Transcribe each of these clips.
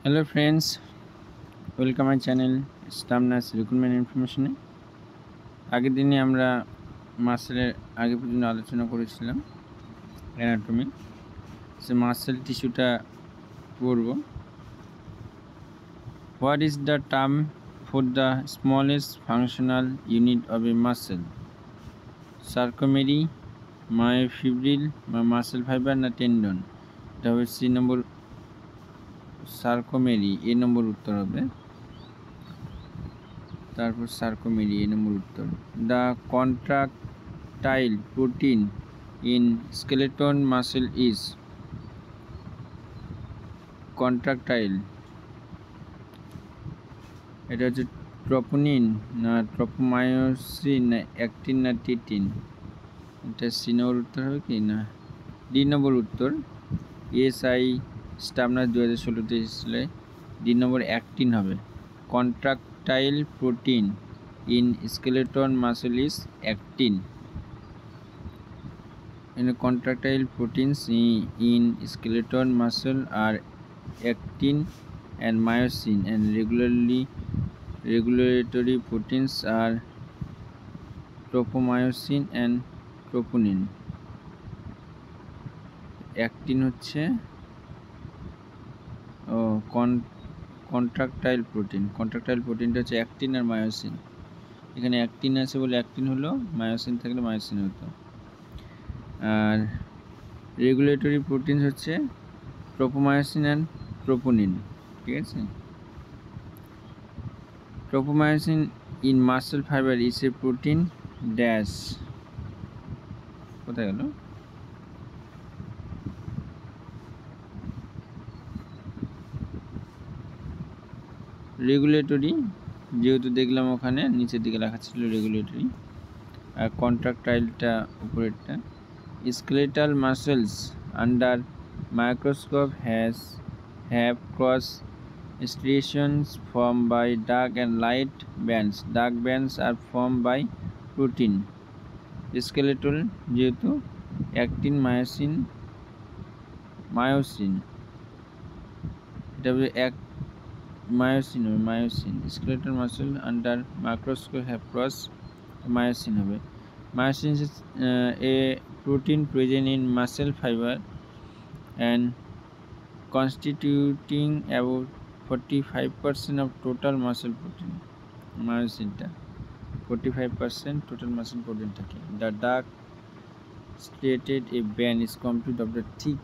Hello friends, welcome my channel Stamnas Recruitment Information. আগের দিনে আমরা মাসেলের আগে পর্যন্ত আলোচনা করেছিলাম অ্যানাটমি। সে মাসেল টিস্যুটা পড়ব। What is the term for the smallest functional unit of a muscle? Sarcomere, myofibril, muscle fiber না টেন্ডন? এটা হবে সি নম্বর সার্কোমেরি, এ নম্বর উত্তর হবে। তারপর সার্কোমেরি, এ নম্বর উত্তর। The contractile protein in skeleton muscle is contractile, এটা হচ্ছে ট্রপোনিন না ট্রপোমায়োসিন না অ্যাক্টিন না টিটিন? এটা সি নম্বর উত্তর হবে কি না ডি নম্বর উত্তর। এসআই স্টামনার 2016-তে এসেছিল, ডি নম্বর অ্যাক্টিন হবে। কন্ট্রাকটাইল protein in skeleton muscle is actin. And contractile proteins in skeleton muscle are actin and myosin, and regulatory proteins are tropomyosin and troponin. Actin হচ্ছে কন্ট্রাকটাইল প্রোটিন, কন্ট্রাকটাইল প্রোটিনটা হচ্ছে অ্যাক্টিন আর myosin. এখানে actin আছে বলে actin হলো, myosin থাকলে myosin হতো। আর রেগুলেটরি প্রোটিন হচ্ছে ট্রোপোমায়োসিন অ্যান্ড ট্রোপোনিন, ঠিক আছে। Tropomyosin in muscle fibre is a protein dash, কোথায় গেল? রেগুলেটরি, যেহেতু দেখলাম ওখানে নিচের দিকে লেখা ছিল রেগুলেটরি, আর কন্ট্রাকটাইলটা উপরেরটা। Skeletal muscles under microscope have cross striations formed by dark and light bands. Dark bands are formed by protein. Skeletal যেহেতু অ্যাক্টিন মায়োসিন, এটা হবে এক myosin. Skeletal muscle under microscope have cross myosin হবে। Myosin is a protein present in muscle fiber and constituting about 45% of total muscle protein. Myosinটা 45% total muscle protein থাকে। The dark striated a band is composed of the thick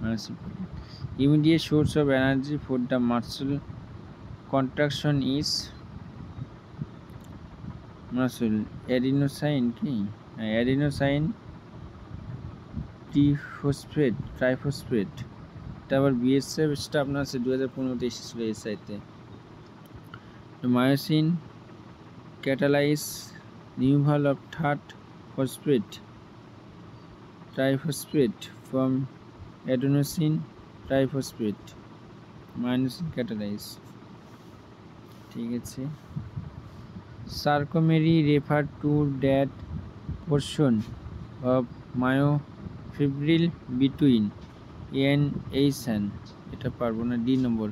muscle protein. Immediate source of energy for the muscle contraction is muscle adenosine কি adenosine triphosphate. তারপর BSF staff nurse আছে 2015-তে এসেছিল এসআইতে। Myosin catalyse removal of third phosphate triphosphate from adenosine triphosphate. Myosin catalyse, ঠিক আছে। Sarcomere refer to that portion of myofibril between এন এইসান, এটা পারবো না, ডি নম্বর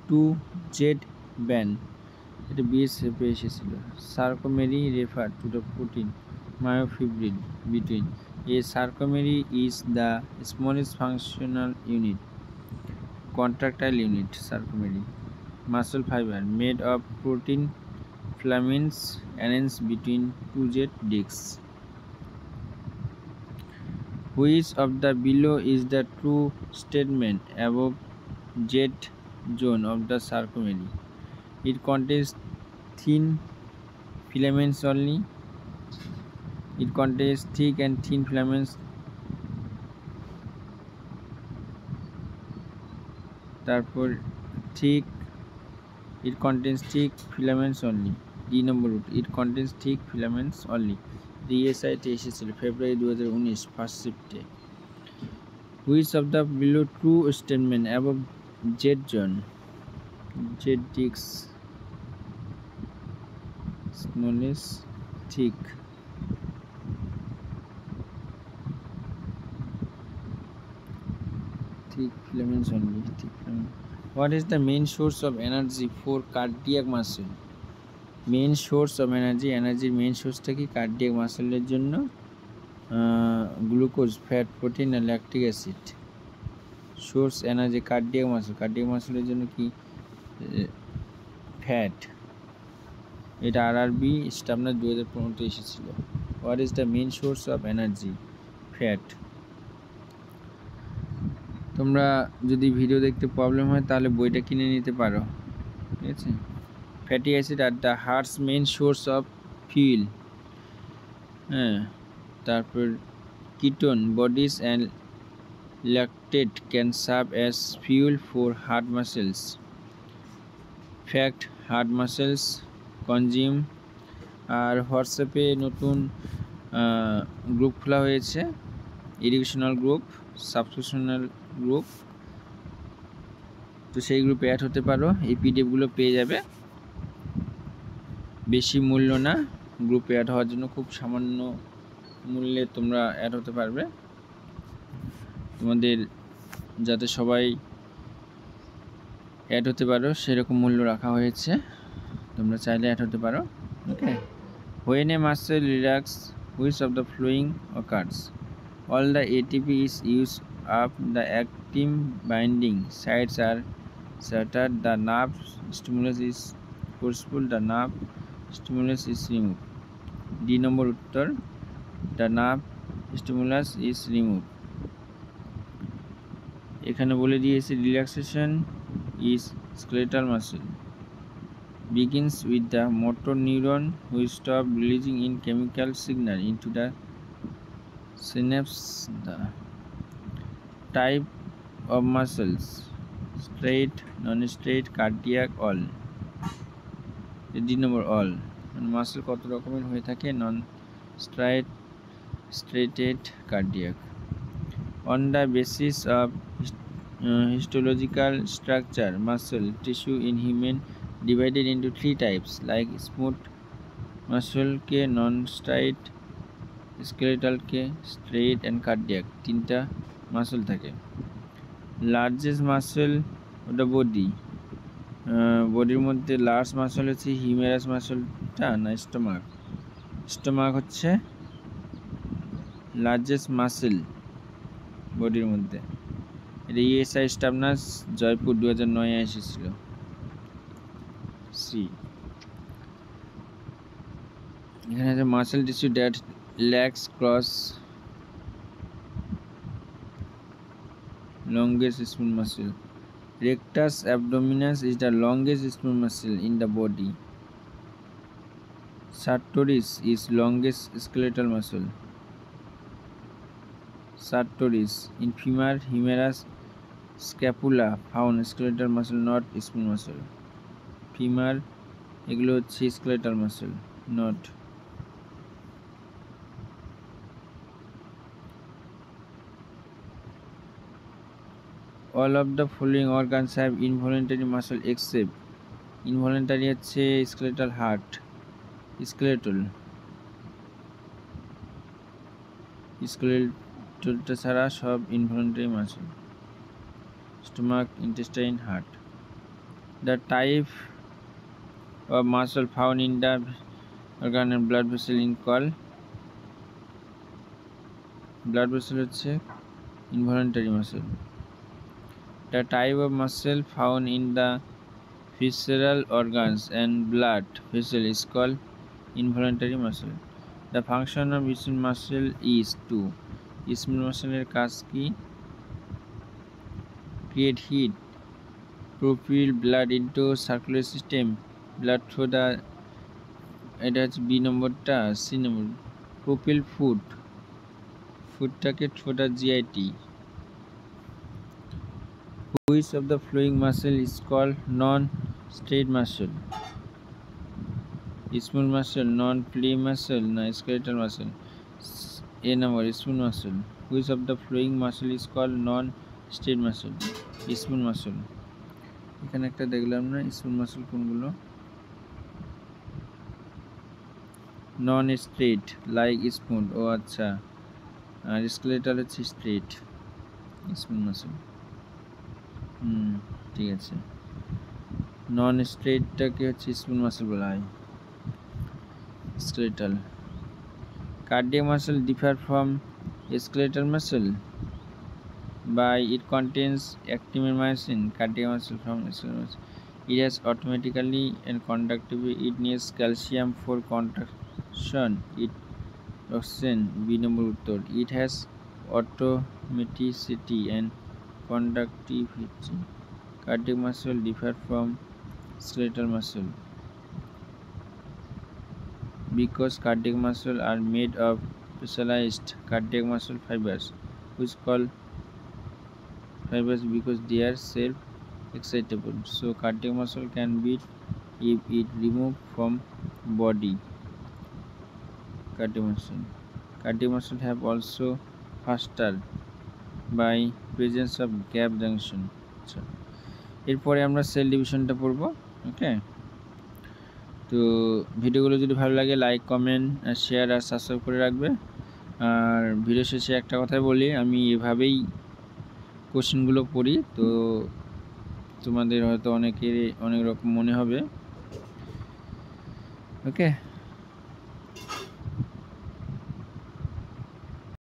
2Z ব্যান্ড, এটা বিএসএফে এসেছিল। Sarcomere refer to the protein myofibril between a sarcomere is the smallest functional unit, contractile unit. Sarcomere muscle fibre made of protein filaments arranged between 2Z discs. Which of the below is the true statement above Z zone of the sarcomere? It contains thin filaments only. It contains thick and thin filaments. তারপর thick, it contains thick filaments only. D number root, it contains thick filaments only. DSI-তে এসেছিল ফেব্রুয়ারি 2019 first শিফটে। Which of the below true statement above Z zone? Z discs smallest thick. Thick filaments only. Thick filaments. What is the main source of energy for cardiac muscle? Main source of এনার্জির main সোর্সটা কি cardiac মাসেলের জন্য? Glucose, fat, protein আর lactic acid. Source energy cardiac মাসেলের জন্য কি? Fat. এটা আরআরবি স্টাবনার 2015 এসেছিল। What is the main source of energy? Fat. তোমরা যদি ভিডিও দেখতে প্রবলেম হয় তাহলে বইটা কিনে নিতে পারো, ঠিক আছে? ফ্যাটি অ্যাসিড আর the heart's main source of fuel. হ্যাঁ, তারপর ketone bodies and lactate can serve as fuel for heart muscles. Fact, heart muscles consume. আর হোয়াটসঅ্যাপে নতুন গ্রুপ খোলা হয়েছে, এডুকেশনাল গ্রুপ, সাবস্ক্রিপশনাল গ্রুপ। তো সেই গ্রুপে অ্যাড হতে পারো, এই পিডিএফগুলো পেয়ে যাবে। বেশি মূল্য না, গ্রুপে অ্যাড হওয়ার জন্য খুব সামান্য মূল্যে তোমরা অ্যাড হতে পারবে। তোমাদের যাতে সবাই অ্যাড হতে পারো সেরকম মূল্য রাখা হয়েছে, তোমরা চাইলে অ্যাড হতে পারো। ওকে। When a muscle relax, which of the following occurs? All the ATP is used up, the actin binding sites are shattered, the nerve stimulus is forceful, the nerve stimulus is removed. D নম্বর উত্তর, the nerve stimulus is removed। এখানে বলে দিয়েছে relaxation is skeletal muscle begins with the motor neuron which stop releasing in chemical signal into the synapse. The type of muscles: straight, non-straight, cardiac, all. D number all. Muscle কত রকমের হয়ে থাকে? Non striate, striated, cardiac. On the basis of histological structure, muscle tissue in human divided into 3 types, like smooth muscle के non-straight, skeletal के straight and cardiac। 3টা muscle থাকে। Largest muscle ওটা body, বডির মধ্যে লার্জ মাসল হচ্ছে humerus মাসলটা না stomach? Stomach হচ্ছে লার্জেস্ট মাসল বডির মধ্যে। এটা ইএসআই স্টাবনাস জয়পুর 2009 এসেছিল। সি। এখানে আছে muscle tissue that lakhs cross longest smooth muscle. Rectus abdominis is the longest smooth muscle in the body. Sartorius is longest skeletal muscle. Sartorius in femur, humerus, scapula found skeletal muscle, not smooth muscle. Femur এগুলো হচ্ছে skeletal muscle, not. All of the following organs have involuntary muscle except involuntary হচ্ছে skeletal heart, skeletalটা ছাড়া সব involuntary muscle, stomach, intestine, heart. The type of muscle found in the organ and blood vessel in called blood vessel হচ্ছে involuntary muscle. The type of muscle found in the visceral organs and blood vessel is called involuntary muscle. The function of smooth muscle is to smooth muscle এর কাজ কি? Create heat, propel blood into circulatory system, blood through the, এটা হচ্ছে B নম্বরটা। C number, propel ফুডটাকে through the GIT. Which of the following muscle is called non-straight muscle? Smooth muscle, non-play muscle, na skeletal muscle? A number, smooth muscle. Which of the following muscle is called non-straight muscle? Smooth muscle. এখানে একটা দেখলাম না, smooth muscle কোনগুলো? নন straight, like smooth. ও আচ্ছা, আর skeletal হচ্ছে straight, smooth muscle. ঠিক আছে। নন স্ট্রেটটাকে হচ্ছে স্মুথ মাসেল বলা হয়, skeletal. Cardiac muscle differ from skeletal muscle by it contains actin myosin. Cardiac muscle from skeletal muscle. It has automatically and conductively. It needs calcium for contraction. It oxygen. B number uttor. It has automaticity and conductivity. Cardiac muscle differ from skeletal muscle because cardiac muscle are made of specialized cardiac muscle fibers, which called fibers because they are self-excitable. So cardiac muscle can beat if it removed from body. Cardiac muscle have also faster by presence of gap junction. এরপরে আমরা sell ডিভিশনটা পড়ব। ওকে, তো ভিডিওগুলো যদি ভালো লাগে like, comment, share আর subscribe করে রাখবে। আর ভিডিও শেষে একটা কথাই বলি, আমি এভাবেই কোশ্চেনগুলো পড়ি, তো তোমাদের হয়তো অনেকের অনেক রকম মনে হবে। ওকে।